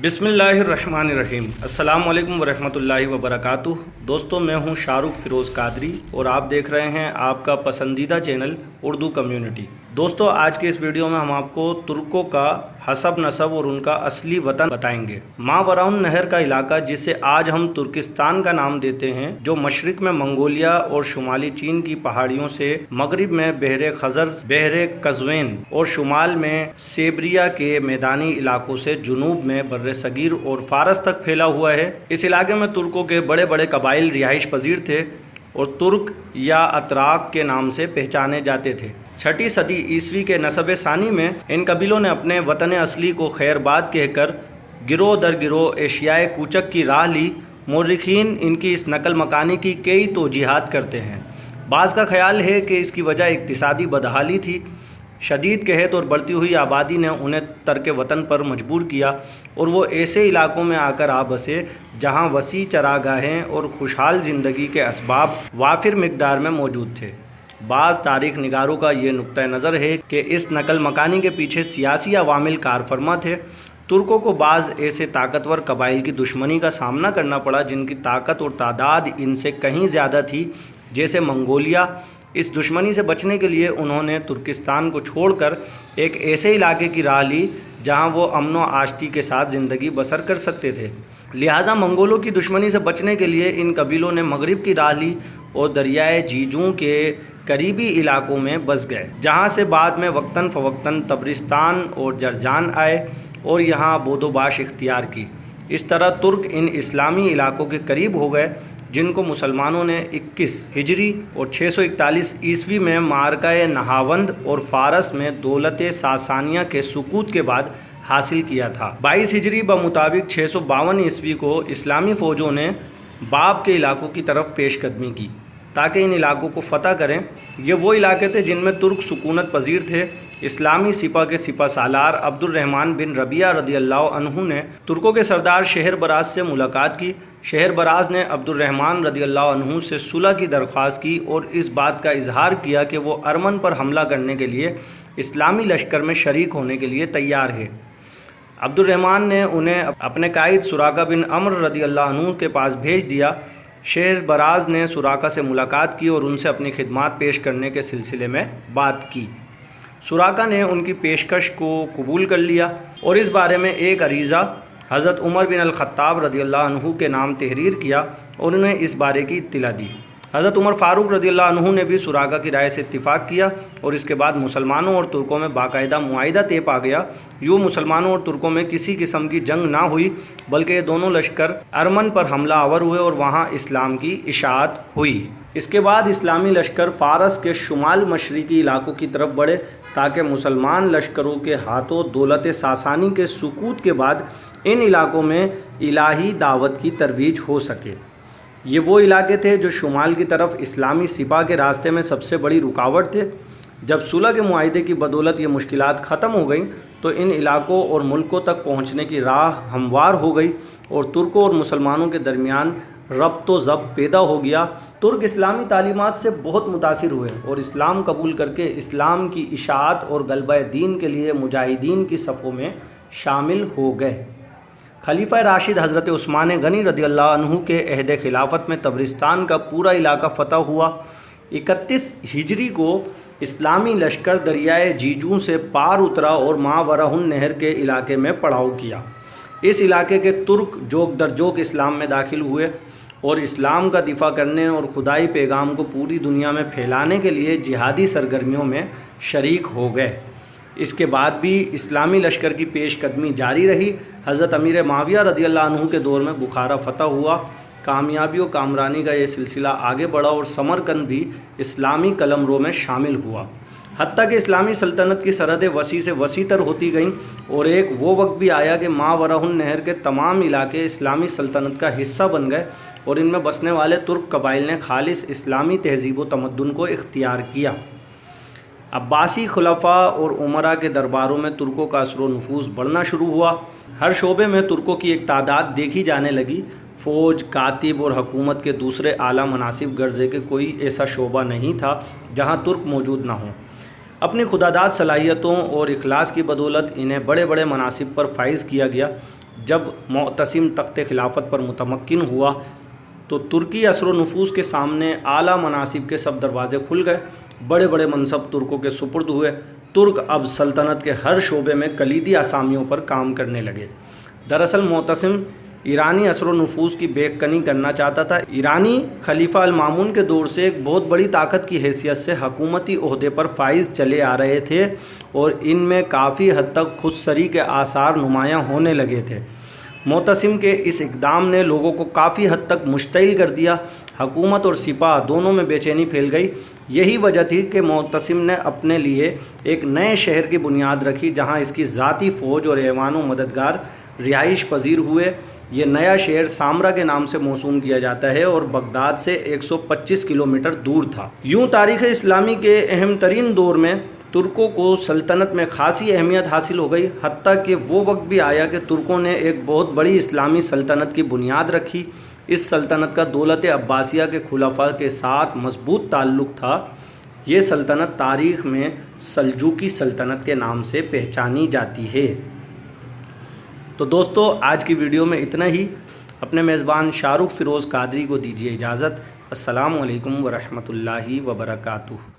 بسم اللہ الرحمن الرحیم۔ السلام علیکم ورحمۃ اللہ وبرکاتہ۔ دوستوں، میں ہوں شاہ رخ فیروز قادری اور آپ دیکھ رہے ہیں آپ کا پسندیدہ چینل اردو کمیونٹی۔ دوستوں، آج کے اس ویڈیو میں ہم آپ کو ترکوں کا حسب نسب اور ان کا اصلی وطن بتائیں گے۔ ماوراء النہر کا علاقہ، جسے آج ہم ترکستان کا نام دیتے ہیں، جو مشرق میں منگولیا اور شمالی چین کی پہاڑیوں سے، مغرب میں بحر خزر، بحر قزوین اور شمال میں سیبریا کے میدانی علاقوں سے جنوب میں بر صغیر اور فارس تک پھیلا ہوا ہے۔ اس علاقے میں ترکوں کے بڑے بڑے قبائل رہائش پذیر تھے اور ترک یا اتراک کے نام سے پہچانے جاتے تھے۔ 6 صدی عیسوی کے نسب ثانی میں ان قبیلوں نے اپنے وطن اصلی کو خیر باد کہہ کر گروہ در گروہ ایشیائے کوچک کی راہ لی۔ مورخین ان کی اس نقل مکانی کی کئی توجیحات کرتے ہیں۔ بعض کا خیال ہے کہ اس کی وجہ اقتصادی بدحالی تھی۔ شدید قحط اور بڑھتی ہوئی آبادی نے انہیں ترک وطن پر مجبور کیا اور وہ ایسے علاقوں میں آ کر بسے جہاں وسیع چراگاہیں اور خوشحال زندگی کے اسباب وافر مقدار میں موجود تھے۔ بعض تاریخ نگاروں کا یہ نقطہ نظر ہے کہ اس نقل مکانی کے پیچھے سیاسی عوامل کار فرما تھے۔ ترکوں کو بعض ایسے طاقتور قبائل کی دشمنی کا سامنا کرنا پڑا جن کی طاقت اور تعداد ان سے کہیں زیادہ تھی، جیسے منگولیا۔ اس دشمنی سے بچنے کے لیے انہوں نے ترکستان کو چھوڑ کر ایک ایسے علاقے کی راہ لی جہاں وہ امن و آشتی کے ساتھ زندگی بسر کر سکتے تھے۔ لہٰذا منگولوں کی دشمنی سے بچنے کے لیے ان قبیلوں نے مغرب کی راہ لی اور دریائے جیجوں کے قریبی علاقوں میں بس گئے، جہاں سے بعد میں وقتاً فوقتاً تبرستان اور جرجان آئے اور یہاں بود و باش اختیار کی۔ اس طرح ترک ان اسلامی علاقوں کے قریب ہو گئے جن کو مسلمانوں نے 21 ہجری اور 641 عیسوی میں معرکہ نہاوند اور فارس میں دولت ساسانیہ کے سقوط کے بعد حاصل کیا تھا۔ 22 ہجری بمطابق 652 عیسوی کو اسلامی فوجوں نے باب کے علاقوں کی طرف پیش قدمی کی تاکہ ان علاقوں کو فتح کریں۔ یہ وہ علاقے تھے جن میں ترک سکونت پذیر تھے۔ اسلامی سپہ کے سپہ سالار عبد الرحمن بن ربیعہ رضی اللہ عنہ نے ترکوں کے سردار شہر براز سے ملاقات کی۔ شہر براز نے عبد الرحمن رضی اللہ عنہ سے صلح کی درخواست کی اور اس بات کا اظہار کیا کہ وہ ارمن پر حملہ کرنے کے لیے اسلامی لشکر میں شریک ہونے کے لیے تیار ہے۔ عبد الرحمن نے انہیں اپنے قائد سراقہ بن عمرو رضی اللہ عنہ کے پاس بھیج دیا۔ شہر براز نے سراقہ سے ملاقات کی اور ان سے اپنی خدمات پیش کرنے کے سلسلے میں بات کی۔ سراقہ نے ان کی پیشکش کو قبول کر لیا اور اس بارے میں ایک عریضہ حضرت عمر بن الخطاب رضی اللہ عنہ کے نام تحریر کیا اور انہیں اس بارے کی اطلاع دی۔ حضرت عمر فاروق رضی اللہ عنہ نے بھی سراقہ کی رائے سے اتفاق کیا اور اس کے بعد مسلمانوں اور ترکوں میں باقاعدہ معاہدہ طے پا گیا۔ یوں مسلمانوں اور ترکوں میں کسی قسم کی جنگ نہ ہوئی، بلکہ یہ دونوں لشکر ارمن پر حملہ آور ہوئے اور وہاں اسلام کی اشاعت ہوئی۔ اس کے بعد اسلامی لشکر فارس کے شمال مشرقی علاقوں کی طرف بڑھے تاکہ مسلمان لشکروں کے ہاتھوں دولت ساسانی کے سقوط کے بعد ان علاقوں میں الہی دعوت کی ترویج ہو سکے۔ یہ وہ علاقے تھے جو شمال کی طرف اسلامی سپاہ کے راستے میں سب سے بڑی رکاوٹ تھے۔ جب صلح کے معاہدے کی بدولت یہ مشکلات ختم ہو گئیں تو ان علاقوں اور ملکوں تک پہنچنے کی راہ ہموار ہو گئی اور ترکوں اور مسلمانوں کے درمیان ربط و ضبط پیدا ہو گیا۔ ترک اسلامی تعلیمات سے بہت متاثر ہوئے اور اسلام قبول کر کے اسلام کی اشاعت اور غلبہ دین کے لیے مجاہدین کی صفوں میں شامل ہو گئے۔ خلیفہ راشد حضرت عثمان غنی رضی اللہ عنہ کے عہد خلافت میں تبرستان کا پورا علاقہ فتح ہوا۔ 31 ہجری کو اسلامی لشکر دریائے جیجوں سے پار اترا اور ماوراء النہر کے علاقے میں پڑاؤ کیا۔ اس علاقے کے ترک جوک در جوک اسلام میں داخل ہوئے اور اسلام کا دفاع کرنے اور خدائی پیغام کو پوری دنیا میں پھیلانے کے لیے جہادی سرگرمیوں میں شریک ہو گئے۔ اس کے بعد بھی اسلامی لشکر کی پیش قدمی جاری رہی۔ حضرت امیر معاویہ رضی اللہ عنہ کے دور میں بخارا فتح ہوا۔ کامیابی و کامرانی کا یہ سلسلہ آگے بڑھا اور سمرقند بھی اسلامی قلمرو میں شامل ہوا، حتیٰ کہ اسلامی سلطنت کی سرحدیں وسیع سے وسیع تر ہوتی گئیں اور ایک وہ وقت بھی آیا کہ ماوراء النہر کے تمام علاقے اسلامی سلطنت کا حصہ بن گئے اور ان میں بسنے والے ترک قبائل نے خالص اسلامی تہذیب و تمدن کو اختیار کیا۔ عباسی خلفاء اور امراء کے درباروں میں ترکوں کا اثر و نفوذ بڑھنا شروع ہوا۔ ہر شعبے میں ترکوں کی ایک تعداد دیکھی جانے لگی۔ فوج، کاتب اور حکومت کے دوسرے اعلیٰ مناصب غرضے کے کوئی ایسا شعبہ نہیں تھا جہاں ترک موجود نہ ہوں۔ اپنی خداداد صلاحیتوں اور اخلاص کی بدولت انہیں بڑے بڑے مناصب پر فائز کیا گیا۔ جب معتصم تخت خلافت پر متمکن ہوا تو ترکی اثر و نفوذ کے سامنے اعلیٰ مناصب کے سب دروازے کھل گئے، بڑے بڑے منصب ترکوں کے سپرد ہوئے۔ ترک اب سلطنت کے ہر شعبے میں کلیدی اسامیوں پر کام کرنے لگے۔ دراصل معتصم ایرانی اثر و نفوذ کی بیک کنی کرنا چاہتا تھا۔ ایرانی خلیفہ المامون کے دور سے ایک بہت بڑی طاقت کی حیثیت سے حکومتی عہدے پر فائز چلے آ رہے تھے اور ان میں کافی حد تک خود سری کے آثار نمایاں ہونے لگے تھے۔ معتصم کے اس اقدام نے لوگوں کو کافی حد تک مشتعل کر دیا۔ حکومت اور سپاہ دونوں میں بے چینی پھیل گئی۔ یہی وجہ تھی کہ معتصم نے اپنے لیے ایک نئے شہر کی بنیاد رکھی جہاں اس کی ذاتی فوج اور ایوان و مددگار رہائش پذیر ہوئے۔ یہ نیا شہر سامرا کے نام سے موسوم کیا جاتا ہے اور بغداد سے 125 کلومیٹر دور تھا۔ یوں تاریخ اسلامی کے اہم ترین دور میں ترکوں کو سلطنت میں خاصی اہمیت حاصل ہو گئی، حتیٰ کہ وہ وقت بھی آیا کہ ترکوں نے ایک بہت بڑی اسلامی سلطنت کی بنیاد رکھی۔ اس سلطنت کا دولت عباسیہ کے خلفاء کے ساتھ مضبوط تعلق تھا۔ یہ سلطنت تاریخ میں سلجوقی سلطنت کے نام سے پہچانی جاتی ہے۔ تو دوستو آج کی ویڈیو میں اتنا ہی۔ اپنے میزبان شاہ رخ فیروز قادری کو دیجیے اجازت۔ السلام علیکم ورحمۃ اللہ وبرکاتہ۔